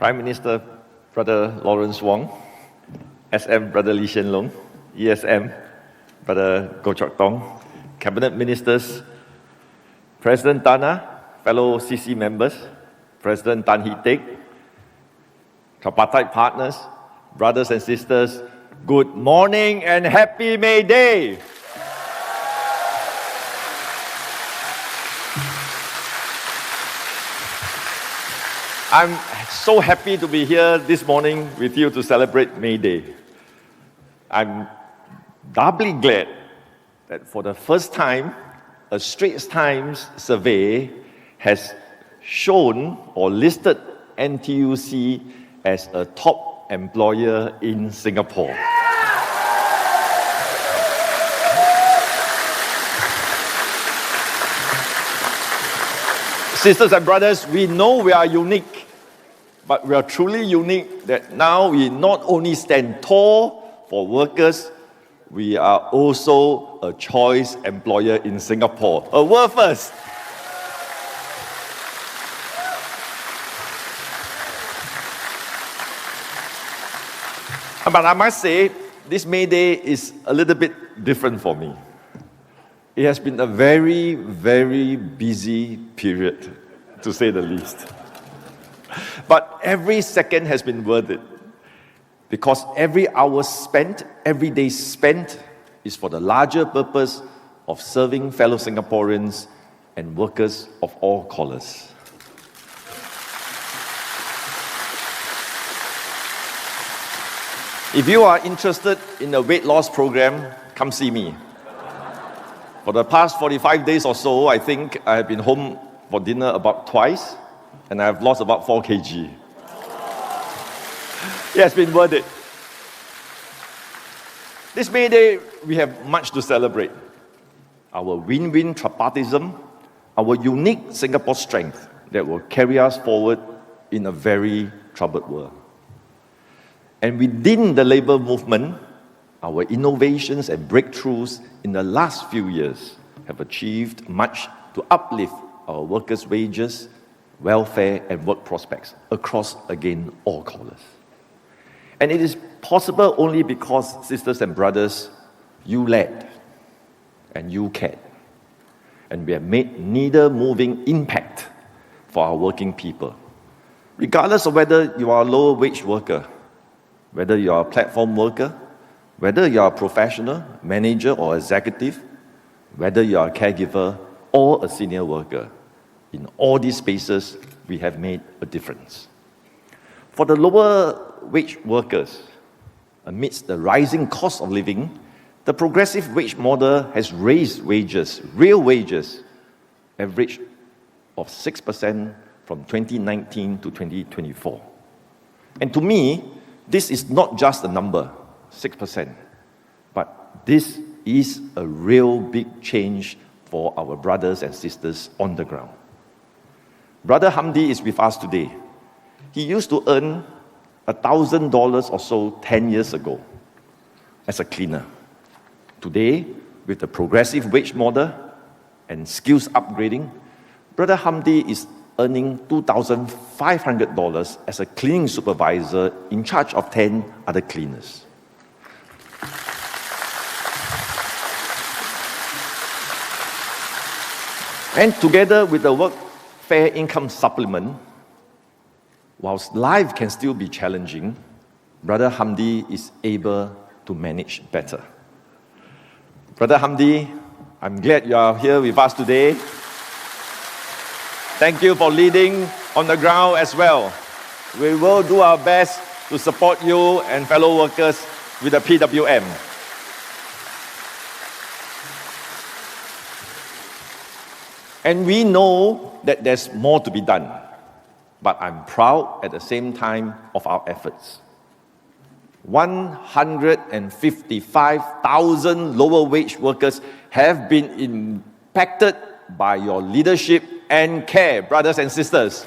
Prime Minister Brother Lawrence Wong, SM Brother Lee Hsien Loong, ESM Brother Goh Chok Tong, Cabinet Ministers, President Tana, fellow CC members, President Tan Hee Teck, tripartite partners, brothers and sisters, good morning and happy May Day! I'm so happy to be here this morning with you to celebrate May Day. I'm doubly glad that for the first time, a Straits Times survey has shown or listed NTUC as a top employer in Singapore. Sisters and brothers, we know we are unique, but we are truly unique that now we not only stand tall for workers, we are also a choice employer in Singapore, a world first. But I must say, this May Day is a little bit different for me. It has been a very, very busy period, to say the least. But every second has been worth it, because every hour spent, every day spent, is for the larger purpose of serving fellow Singaporeans and workers of all colours. If you are interested in a weight loss program, come see me. For the past 45 days or so, I think I have been home for dinner about twice, and I have lost about 4 kg. It has been worth it. This May Day, we have much to celebrate. Our win-win tripartism, our unique Singapore strength that will carry us forward in a very troubled world. And within the labour movement, our innovations and breakthroughs in the last few years have achieved much to uplift our workers' wages, welfare and work prospects across, again, all colours. And it is possible only because, sisters and brothers, you led and you cared. And we have made needle-moving impact for our working people. Regardless of whether you are a lower-wage worker, whether you are a platform worker, whether you are a professional, manager or executive, whether you are a caregiver or a senior worker, in all these spaces, we have made a difference. For the lower wage workers, amidst the rising cost of living, the progressive wage model has raised wages, real wages, average of 6% from 2019 to 2024. And to me, this is not just a number, 6%, but this is a real big change for our brothers and sisters on the ground. Brother Hamdi is with us today. He used to earn $1,000 or so 10 years ago as a cleaner. Today, with the progressive wage model and skills upgrading, Brother Hamdi is earning $2,500 as a cleaning supervisor in charge of 10 other cleaners. And together with the workfare income supplement, whilst life can still be challenging, Brother Hamdi is able to manage better. Brother Hamdi, I'm glad you are here with us today. Thank you for leading on the ground as well. We will do our best to support you and fellow workers with the PWM. And we know that there's more to be done, but I'm proud at the same time of our efforts. 155,000 lower wage workers have been impacted by your leadership and care, brothers and sisters.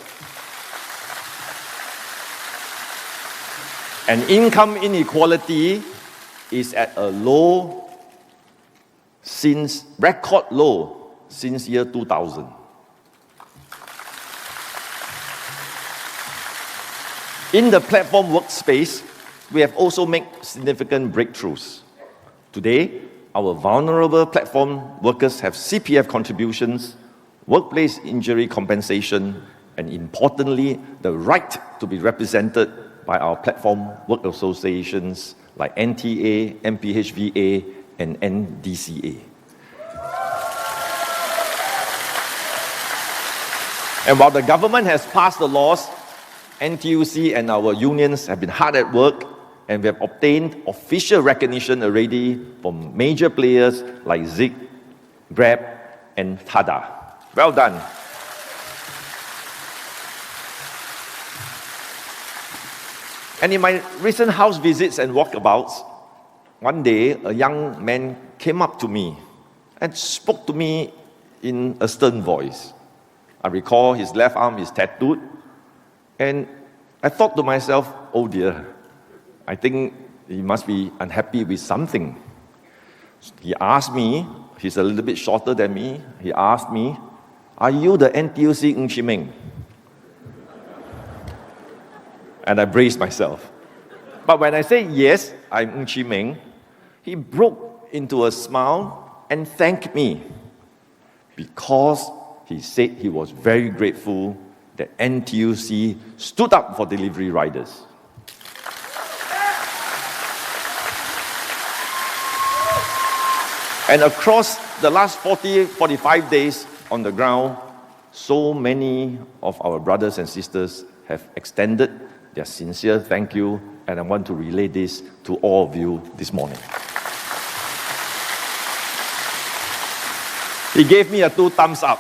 And income inequality is at a record low since year 2000. In the platform workspace, we have also made significant breakthroughs. Today, our vulnerable platform workers have CPF contributions, workplace injury compensation, and importantly, the right to be represented by our platform work associations like NTA, MPHVA, and NDCA. And while the government has passed the laws, NTUC and our unions have been hard at work, and we have obtained official recognition already from major players like Zig, Grab, and Tada. Well done. And in my recent house visits and walkabouts, one day a young man came up to me and spoke to me in a stern voice. I recall his left arm is tattooed, and I thought to myself, oh dear, I think he must be unhappy with something. He asked me, he's a little bit shorter than me, he asked me, are you the NTUC Ng Chee Meng? And I braced myself. But when I said, yes, I'm Ng Chee Meng, he broke into a smile and thanked me because he said he was very grateful that NTUC stood up for delivery riders. And across the last 45 days on the ground, so many of our brothers and sisters have extended their sincere thank you, and I want to relay this to all of you this morning. He gave me a 2 thumbs up,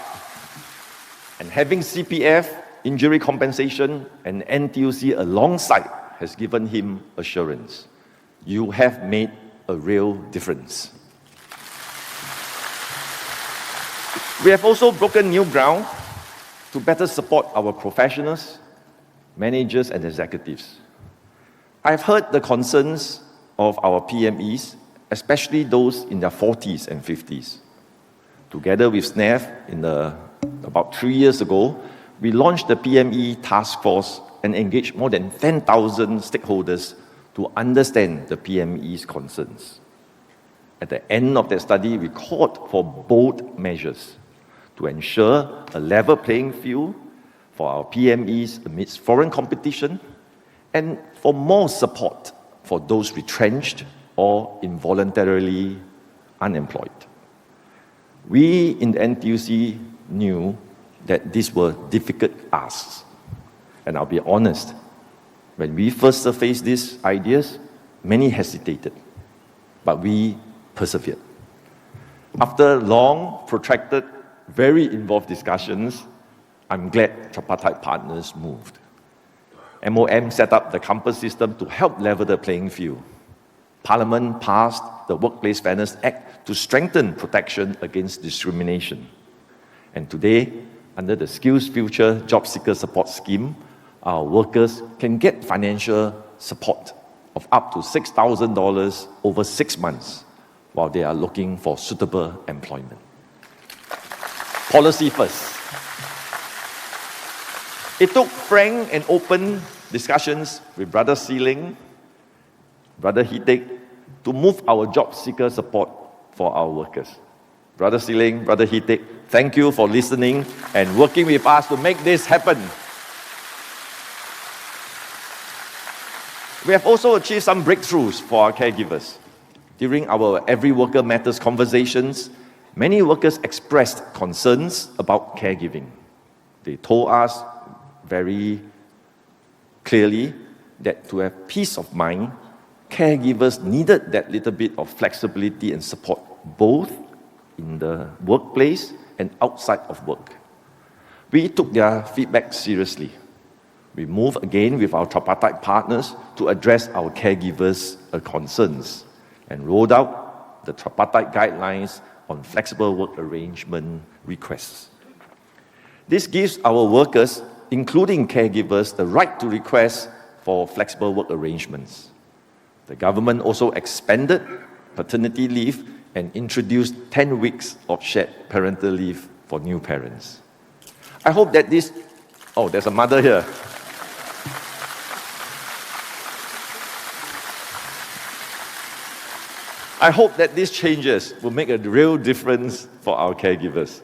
and having CPF, injury compensation, and NTUC alongside has given him assurance. You have made a real difference. We have also broken new ground to better support our professionals, managers, and executives. I've heard the concerns of our PMEs, especially those in their 40s and 50s. Together with SNAF, about 3 years ago, we launched the PME Task Force and engaged more than 10,000 stakeholders to understand the PME's concerns. At the end of that study, we called for bold measures to ensure a level playing field for our PMEs amidst foreign competition, and for more support for those retrenched or involuntarily unemployed. We in the NTUC knew that these were difficult asks. And I'll be honest, when we first surfaced these ideas, many hesitated, but we persevered. After long, protracted, very involved discussions, I'm glad tripartite partners moved. MOM set up the compass system to help level the playing field. Parliament passed the Workplace Fairness Act to strengthen protection against discrimination. And today, under the Skills Future Jobseker Support scheme, our workers can get financial support of up to $6,000 over 6 months while they are looking for suitable employment. Policy first. It took frank and open discussions with Brother Sealing, Brother Hitek, to move our Jobseker Support for our workers. Brother Sealing, Brother Hitek, thank you for listening and working with us to make this happen. We have also achieved some breakthroughs for our caregivers. During our Every Worker Matters conversations, many workers expressed concerns about caregiving. They told us very clearly that to have peace of mind, caregivers needed that little bit of flexibility and support, both in the workplace and outside of work. We took their feedback seriously. We moved again with our tripartite partners to address our caregivers' concerns and rolled out the tripartite guidelines on flexible work arrangement requests. This gives our workers, including caregivers, the right to request for flexible work arrangements. The government also expanded paternity leave and introduced 10 weeks of shared parental leave for new parents. I hope that this... Oh, there's a mother here. I hope that these changes will make a real difference for our caregivers,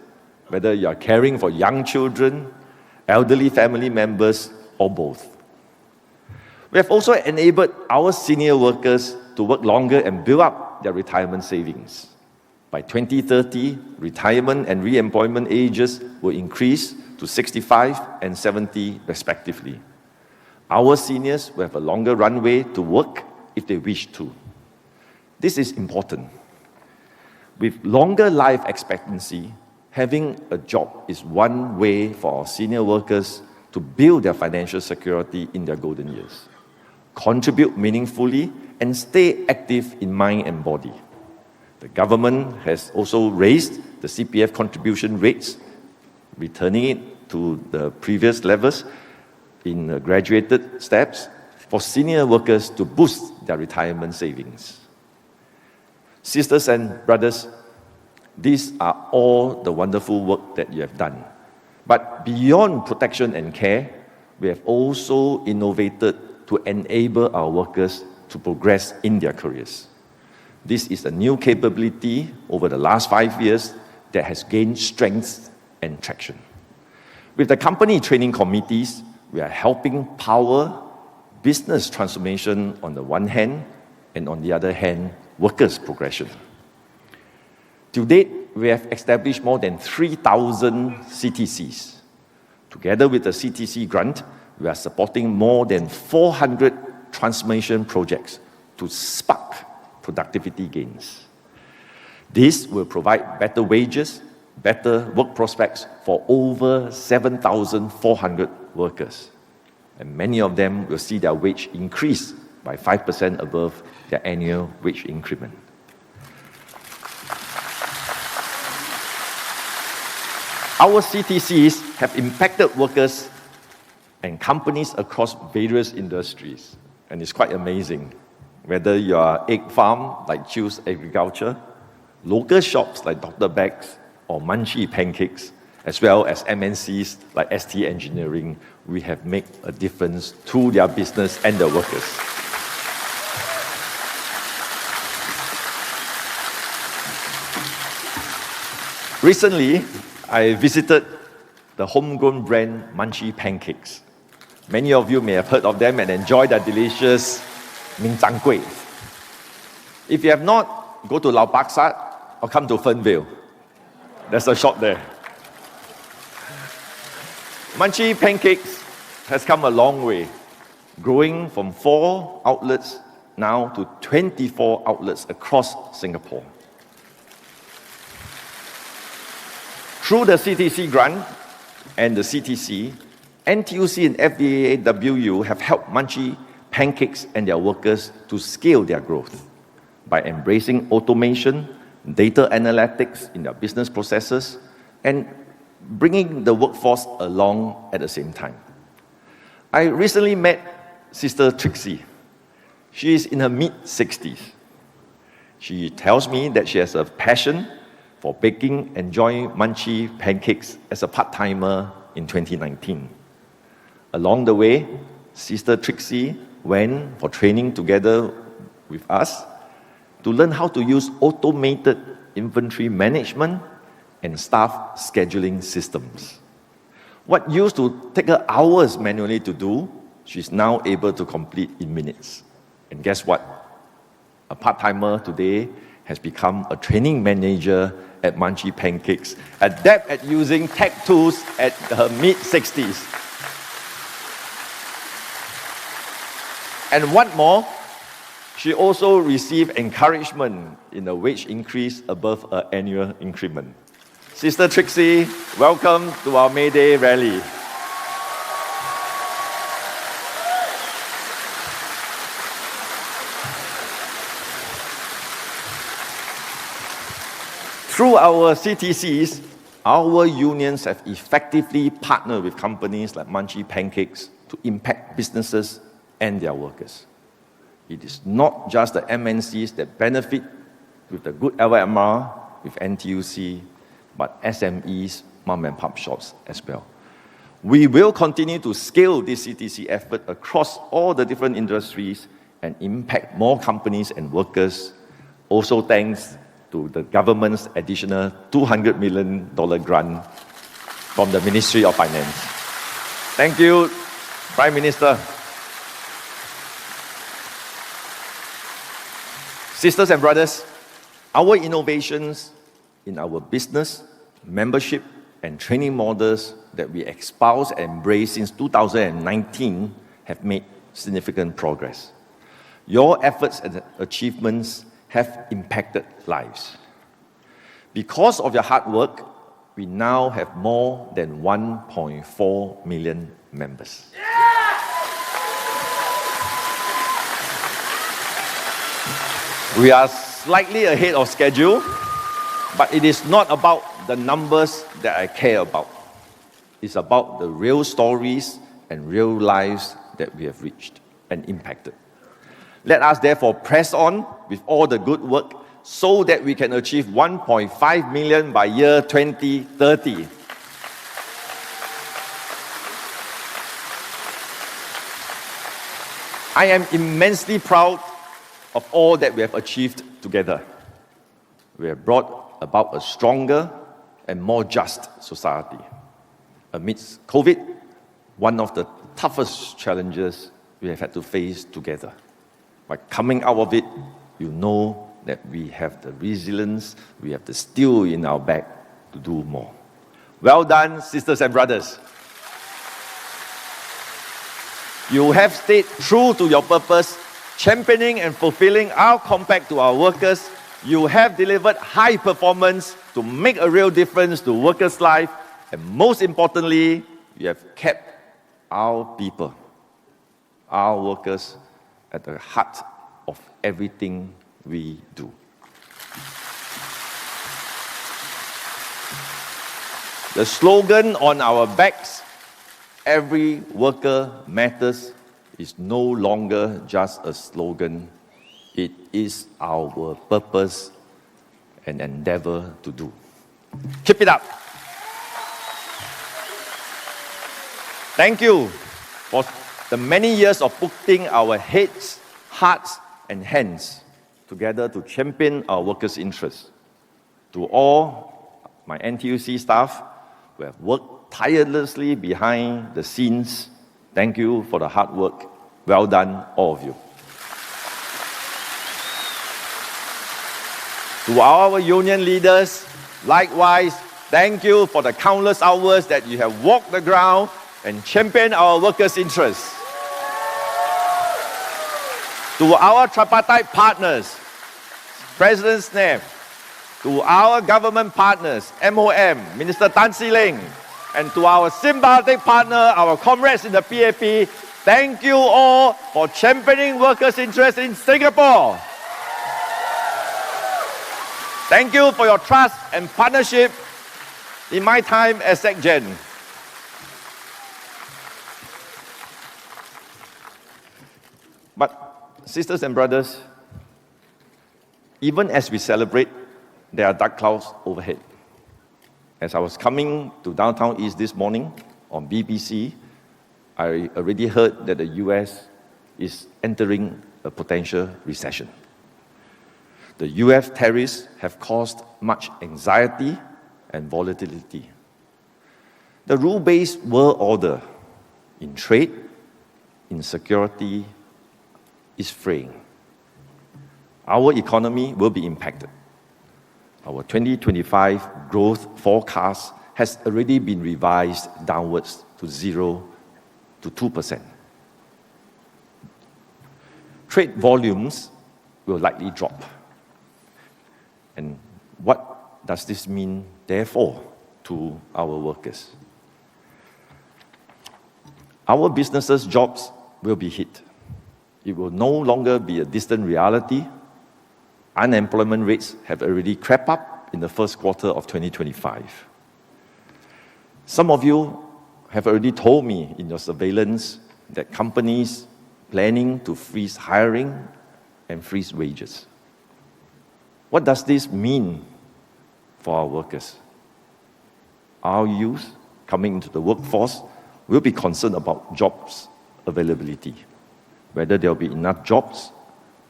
whether you are caring for young children, elderly family members, or both. We have also enabled our senior workers to work longer and build up their retirement savings. By 2030, retirement and re-employment ages will increase to 65 and 70 respectively. Our seniors will have a longer runway to work if they wish to. This is important. With longer life expectancy, having a job is one way for our senior workers to build their financial security in their golden years, contribute meaningfully, and stay active in mind and body. The government has also raised the CPF contribution rates, returning it to the previous levels in graduated steps for senior workers to boost their retirement savings. Sisters and brothers, these are all the wonderful work that you have done. But beyond protection and care, we have also innovated to enable our workers to progress in their careers. This is a new capability over the last 5 years that has gained strength and traction. With the company training committees, we are helping power business transformation on the one hand, and on the other hand, workers' progression. To date, we have established more than 3,000 CTCs. Together with the CTC grant, we are supporting more than 400 transformation projects to spark productivity gains. This will provide better wages, better work prospects for over 7,400 workers. And many of them will see their wage increase by 5% above their annual wage increment. Our CTCs have impacted workers and companies across various industries, and it's quite amazing. Whether you are egg farm like Choose Agriculture, local shops like Dr. Beck's or Munchie Pancakes, as well as MNCs like ST Engineering, we have made a difference to their business and their workers. Recently, I visited the homegrown brand Munchie Pancakes. Many of you may have heard of them and enjoy their delicious Min Zhang Gui. If you have not, go to Lau Pak Sat or come to Fernvale. There's a shop there. Munchie Pancakes has come a long way, growing from 4 outlets now to 24 outlets across Singapore. Through the CTC grant and the CTC, NTUC and FDAWU have helped Munchie Pancakes and their workers to scale their growth by embracing automation, data analytics in their business processes, and bringing the workforce along at the same time. I recently met Sister Trixie. She is in her mid-60s. She tells me that she has a passion for baking and joined Munchie Pancakes as a part-timer in 2019. Along the way, Sister Trixie went for training together with us to learn how to use automated inventory management and staff scheduling systems. What used to take her hours manually to do, she's now able to complete in minutes. And guess what? A part-timer today has become a training manager at Munchie Pancakes, adept at using tech tools at her mid-60s. And what more, she also received encouragement in a wage increase above her annual increment. Sister Trixie, welcome to our May Day rally. Through our CTCs, our unions have effectively partnered with companies like Munchie Pancakes to impact businesses and their workers. It is not just the MNCs that benefit with the good LMR with NTUC, but SMEs, mom and pop shops as well. We will continue to scale this CTC effort across all the different industries and impact more companies and workers Also thanks to the government's additional $200 million grant from the Ministry of Finance. Thank you, Prime Minister. Sisters and brothers, our innovations in our business, membership, and training models that we espouse and embrace since 2019 have made significant progress. Your efforts and achievements have impacted lives. Because of your hard work, we now have more than 1.4 million members. We are slightly ahead of schedule, but it is not about the numbers that I care about. It's about the real stories and real lives that we have reached and impacted. Let us therefore press on with all the good work so that we can achieve 1.5 million by year 2030. I am immensely proud of all that we have achieved together. We have brought about a stronger and more just society. Amidst COVID, one of the toughest challenges we have had to face together. By coming out of it, you know that we have the resilience, we have the steel in our back to do more. Well done, sisters and brothers. You have stayed true to your purpose, championing and fulfilling our compact to our workers. You have delivered high performance to make a real difference to workers' life, and most importantly, you have kept our people, our workers, at the heart of everything we do. The slogan on our backs, "Every worker matters," is no longer just a slogan. It is our purpose and endeavor to do. Keep it up. Thank you for the many years of putting our heads, hearts, and hands together to champion our workers' interests. To all my NTUC staff who have worked tirelessly behind the scenes, thank you for the hard work. Well done, all of you. To our union leaders, likewise, thank you for the countless hours that you have walked the ground and championed our workers' interests. To our tripartite partners, President Snap, to our government partners, MOM, Minister Tan See Leng, and to our symbiotic partner, our comrades in the PAP, thank you all for championing workers' interests in Singapore. Thank you for your trust and partnership in my time as SecGen. But, sisters and brothers, even as we celebrate, there are dark clouds overhead. As I was coming to downtown East this morning on BBC, I already heard that the US is entering a potential recession. The US tariffs have caused much anxiety and volatility. The rule-based world order in trade, in security, is fraying. Our economy will be impacted. Our 2025 growth forecast has already been revised downwards to 0 to 2%. Trade volumes will likely drop. And what does this mean, therefore, to our workers? Our businesses' jobs will be hit. It will no longer be a distant reality. Unemployment rates have already crept up in the first quarter of 2025. Some of you have already told me in your surveillance that companies planning to freeze hiring and freeze wages. What does this mean for our workers? Our youth coming into the workforce will be concerned about jobs availability, whether there will be enough jobs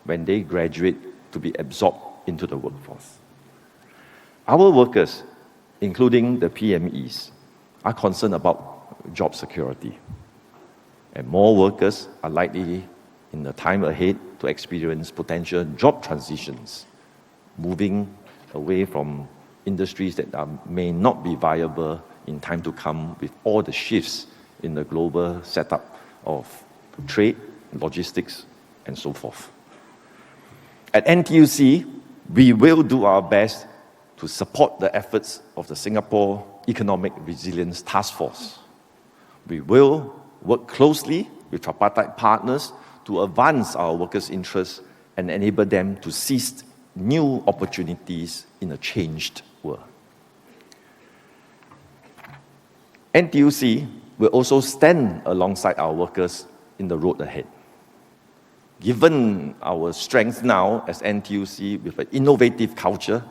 when they graduate to be absorbed into the workforce. Our workers, including the PMEs, are concerned about job security. And more workers are likely in the time ahead to experience potential job transitions, moving away from industries that may not be viable in time to come with all the shifts in the global setup of trade, logistics, and so forth. At NTUC, we will do our best to support the efforts of the Singapore Economic Resilience Task Force. We will work closely with tripartite partners to advance our workers' interests and enable them to seize new opportunities in a changed world. NTUC will also stand alongside our workers in the road ahead. Given our strength now as NTUC with an innovative culture,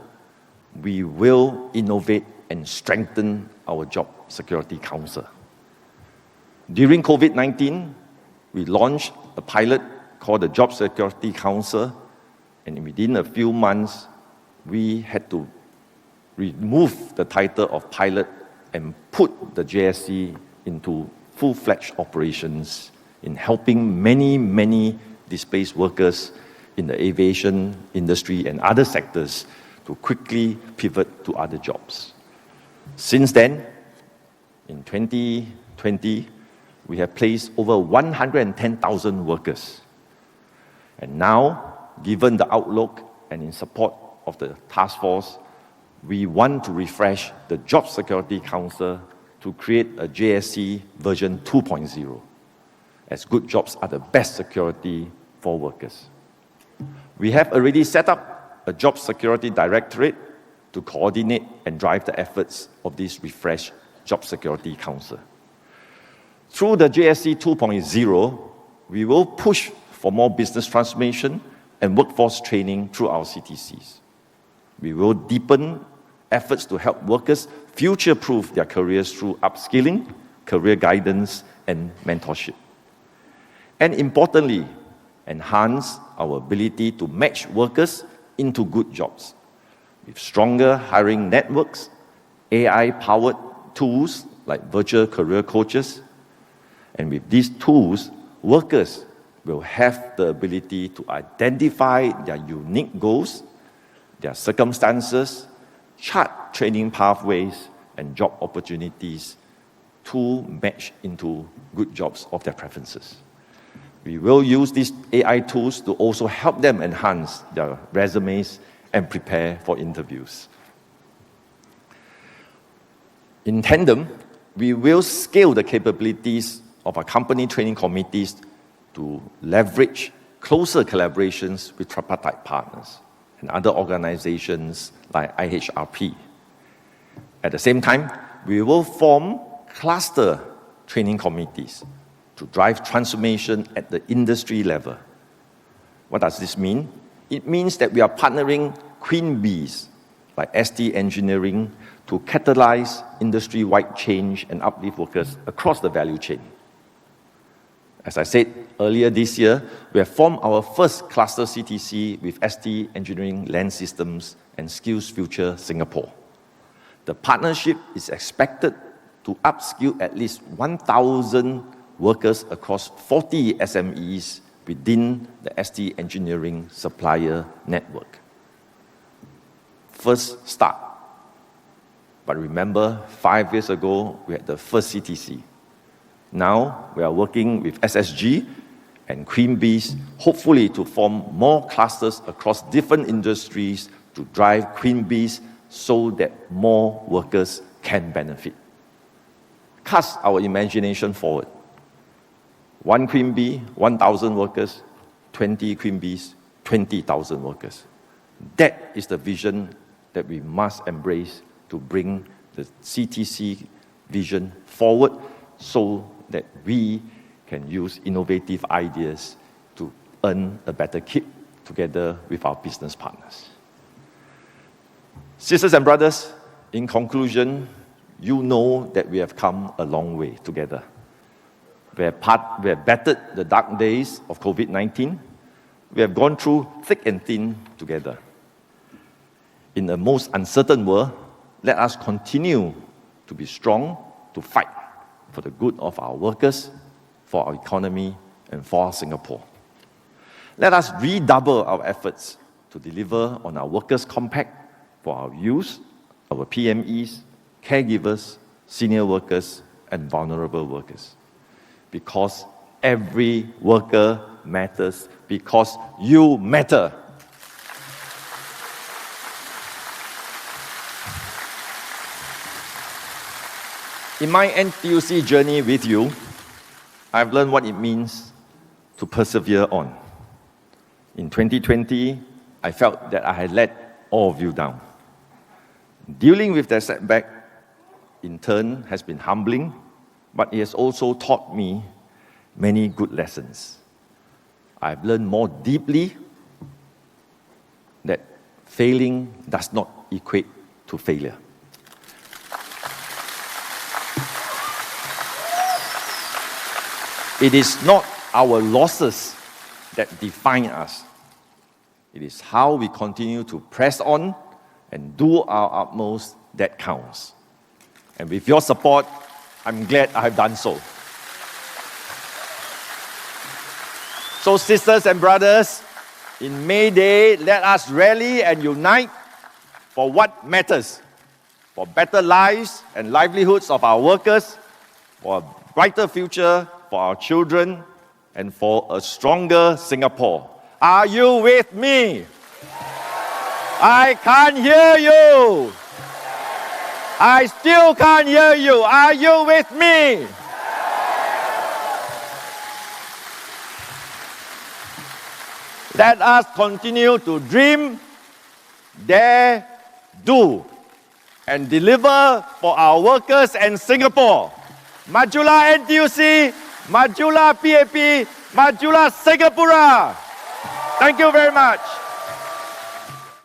we will innovate and strengthen our Job Security Council. During COVID-19, we launched a pilot called the Job Security Council, and within a few months, we had to remove the title of pilot and put the JSC into full-fledged operations in helping many displaced workers in the aviation industry and other sectors to quickly pivot to other jobs. Since then, in 2020, we have placed over 110,000 workers. And now, given the outlook and in support of the task force, we want to refresh the Job Security Council to create a JSC version 2.0, as good jobs are the best security for workers. We have already set up a Job Security Directorate to coordinate and drive the efforts of this refreshed Job Security Council. Through the JSC 2.0, we will push for more business transformation and workforce training through our CTCs. We will deepen efforts to help workers future-proof their careers through upskilling, career guidance, and mentorship. And importantly, enhance our ability to match workers into good jobs with stronger hiring networks, AI-powered tools like virtual career coaches. And with these tools, workers will have the ability to identify their unique goals, their circumstances, chart training pathways and job opportunities to match into good jobs of their preferences. We will use these AI tools to also help them enhance their resumes and prepare for interviews. In tandem, we will scale the capabilities of our company training committees to leverage closer collaborations with tripartite partners and other organizations like IHRP. At the same time, we will form cluster training committees to drive transformation at the industry level. What does this mean? It means that we are partnering queen bees like ST Engineering to catalyze industry-wide change and uplift workers across the value chain. As I said earlier this year, we have formed our first cluster CTC with ST Engineering Land Systems and Skills Future Singapore. The partnership is expected to upskill at least 1,000 workers across 40 SMEs within the ST Engineering supplier network. First start. But remember, 5 years ago, we had the first CTC. Now, we are working with SSG and Queen Bees, hopefully to form more clusters across different industries to drive Queen Bees so that more workers can benefit. Cast our imagination forward. 1 Queen Bee, 1,000 workers, 20 Queen Bees, 20,000 workers. That is the vision that we must embrace to bring the CTC vision forward so that we can use innovative ideas to earn a better keep together with our business partners. Sisters and brothers, in conclusion, you know that we have come a long way together. We have battered the dark days of COVID-19. We have gone through thick and thin together. In the most uncertain world, let us continue to be strong, to fight for the good of our workers, for our economy, and for Singapore. Let us redouble our efforts to deliver on our Workers' Compact for our youth, our PMEs, caregivers, senior workers, and vulnerable workers. Because every worker matters, because you matter. In my NTUC journey with you, I've learned what it means to persevere on. In 2020, I felt that I had let all of you down. Dealing with that setback, in turn, has been humbling, but it has also taught me many good lessons. I've learned more deeply that failing does not equate to failure. It is not our losses that define us. It is how we continue to press on and do our utmost that counts. And with your support, I'm glad I have done so. So sisters and brothers, in May Day, let us rally and unite for what matters, for better lives and livelihoods of our workers, for a brighter future for our children, and for a stronger Singapore. Are you with me? I can't hear you. I still can't hear you. Are you with me? Let us continue to dream, dare, do, and deliver for our workers and Singapore. Majulah NTUC, Majulah PAP, Majulah Singapura. Thank you very much.